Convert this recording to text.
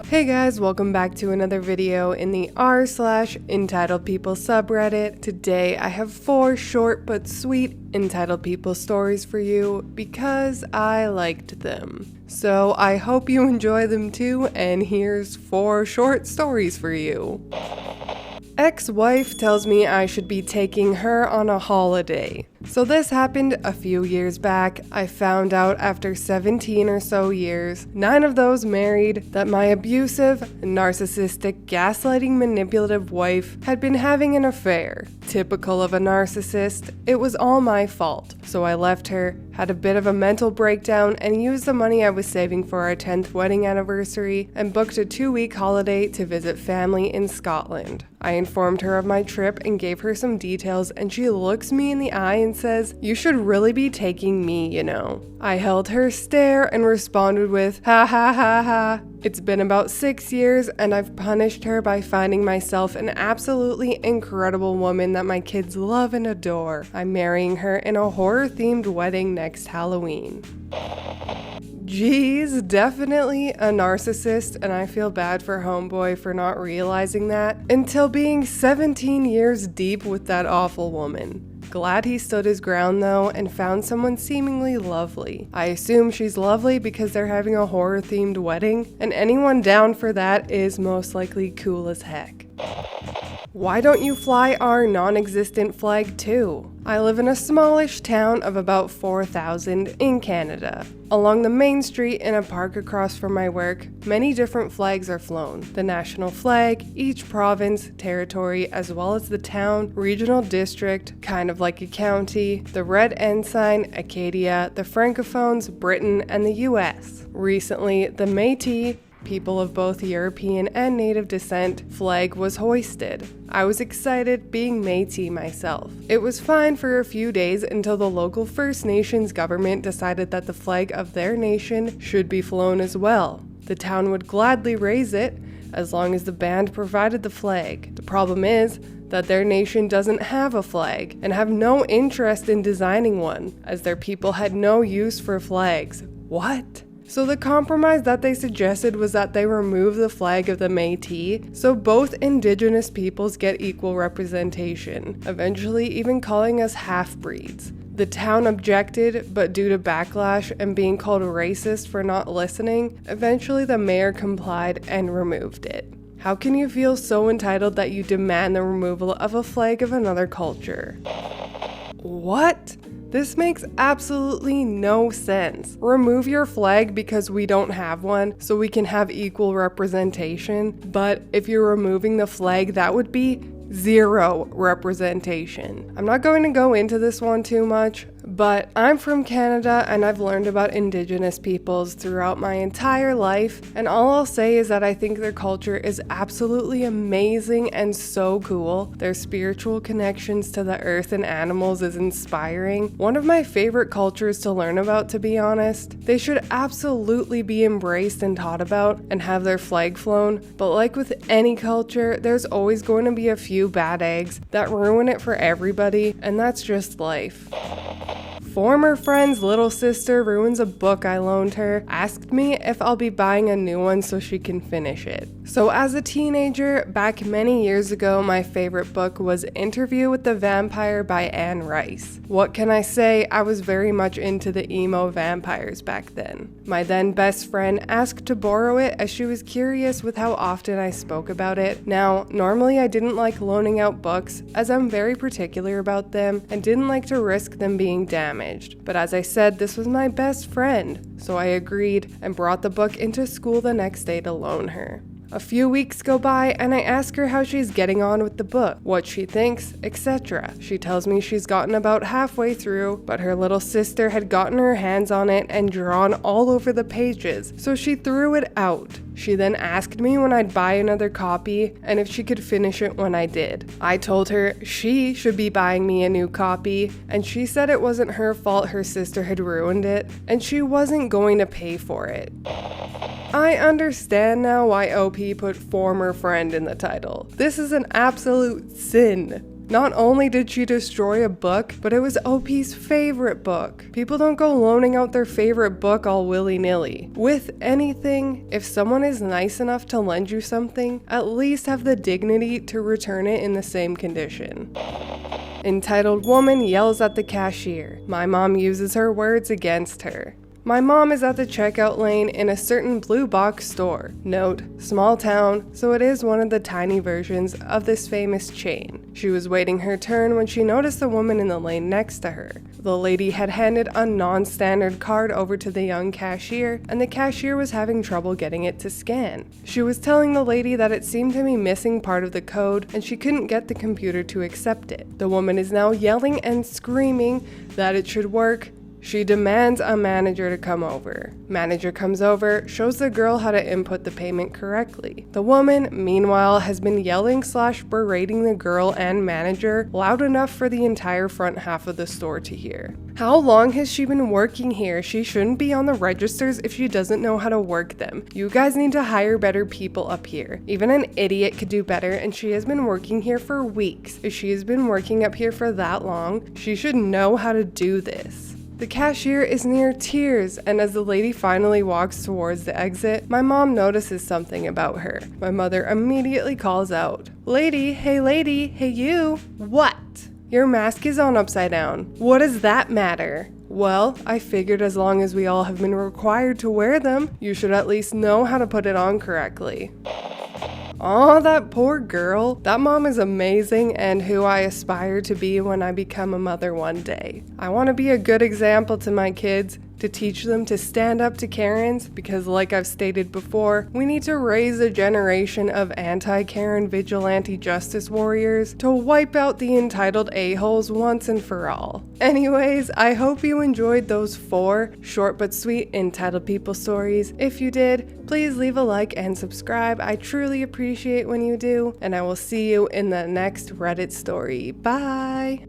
Hey guys, welcome back to another video in the r/entitled people subreddit. Today I have 4 short but sweet entitled people stories for you because I liked them. So I hope you enjoy them too, and here's 4 short stories for you. Ex-wife tells me I should be taking her on a holiday. So this happened a few years back. I found out after 17 or so years, 9 of those married, that my abusive, narcissistic, gaslighting, manipulative wife had been having an affair. Typical of a narcissist, it was all my fault. So I left her, had a bit of a mental breakdown, and used the money I was saving for our 10th wedding anniversary and booked a 2-week holiday to visit family in Scotland. I informed her of my trip and gave her some details, and she looks me in the eye and says, "You should really be taking me, you know." I held her stare and responded with, "Ha ha ha ha." It's been about 6 years, and I've punished her by finding myself an absolutely incredible woman that my kids love and adore. I'm marrying her in a horror-themed wedding next Halloween. Geez, definitely a narcissist, and I feel bad for homeboy for not realizing that until being 17 years deep with that awful woman. Glad he stood his ground though and found someone seemingly lovely. I assume she's lovely because they're having a horror-themed wedding, and anyone down for that is most likely cool as heck. Why don't you fly our non-existent flag too? I live in a smallish town of about 4,000 in Canada. Along the main street in a park across from my work, many different flags are flown. The national flag, each province, territory, as well as the town, regional district, kind of like a county, the red ensign, Acadia, the Francophones, Britain, and the US. Recently, the Métis, people of both European and native descent, flag was hoisted. I was excited, being Métis myself. It was fine for a few days until the local First Nations government decided that the flag of their nation should be flown as well. The town would gladly raise it as long as the band provided the flag. The problem is that their nation doesn't have a flag and have no interest in designing one, as their people had no use for flags. What? So the compromise that they suggested was that they remove the flag of the Métis so both indigenous peoples get equal representation, eventually even calling us half-breeds. The town objected, but due to backlash and being called racist for not listening, eventually the mayor complied and removed it. How can you feel so entitled that you demand the removal of a flag of another culture? What? This makes absolutely no sense. Remove your flag because we don't have one, so we can have equal representation. But if you're removing the flag, that would be 0 representation. I'm not going to go into this one too much, but I'm from Canada and I've learned about Indigenous peoples throughout my entire life, and all I'll say is that I think their culture is absolutely amazing and so cool. Their spiritual connections to the earth and animals is inspiring. One of my favorite cultures to learn about, to be honest. They should absolutely be embraced and taught about and have their flag flown, but like with any culture, there's always going to be a few bad eggs that ruin it for everybody, and that's just life. Former friend's little sister ruins a book I loaned her, asked me if I'll be buying a new one so she can finish it. So as a teenager, back many years ago, my favorite book was Interview with the Vampire by Anne Rice. What can I say? I was very much into the emo vampires back then. My then best friend asked to borrow it as she was curious with how often I spoke about it. Now, normally I didn't like loaning out books as I'm very particular about them and didn't like to risk them being damaged. But as I said, this was my best friend, so I agreed and brought the book into school the next day to loan her. A few weeks go by and I ask her how she's getting on with the book, what she thinks, etc. She tells me she's gotten about halfway through, but her little sister had gotten her hands on it and drawn all over the pages, so she threw it out. She then asked me when I'd buy another copy and if she could finish it when I did. I told her she should be buying me a new copy, and she said it wasn't her fault her sister had ruined it, and she wasn't going to pay for it. I understand now why OP put former friend in the title. This is an absolute sin. Not only did she destroy a book, but it was OP's favorite book. People don't go loaning out their favorite book all willy-nilly. With anything, if someone is nice enough to lend you something, at least have the dignity to return it in the same condition. Entitled woman yells at the cashier. My mom uses her words against her. My mom is at the checkout lane in a certain blue box store. Note, small town, so it is one of the tiny versions of this famous chain. She was waiting her turn when she noticed the woman in the lane next to her. The lady had handed a non-standard card over to the young cashier, and the cashier was having trouble getting it to scan. She was telling the lady that it seemed to be missing part of the code, and she couldn't get the computer to accept it. The woman is now yelling and screaming that it should work. She demands a manager to come over. Manager comes over, shows the girl how to input the payment correctly. The woman, meanwhile, has been yelling/berating the girl and manager loud enough for the entire front half of the store to hear. How long has she been working here? She shouldn't be on the registers if she doesn't know how to work them. You guys need to hire better people up here. Even an idiot could do better, and she has been working here for weeks. If she has been working up here for that long, she should know how to do this. The cashier is near tears, and as the lady finally walks towards the exit, my mom notices something about her. My mother immediately calls out, "Lady, hey you." "What?" "Your mask is on upside down." "What does that matter?" "Well, I figured as long as we all have been required to wear them, you should at least know how to put it on correctly." Aw, that poor girl. That mom is amazing and who I aspire to be when I become a mother one day. I want to be a good example to my kids, to teach them to stand up to Karens, because like I've stated before, we need to raise a generation of anti-Karen vigilante justice warriors to wipe out the entitled a-holes once and for all. Anyways, I hope you enjoyed those 4 short but sweet entitled people stories. If you did, please leave a like and subscribe. I truly appreciate when you do, and I will see you in the next Reddit story. Bye!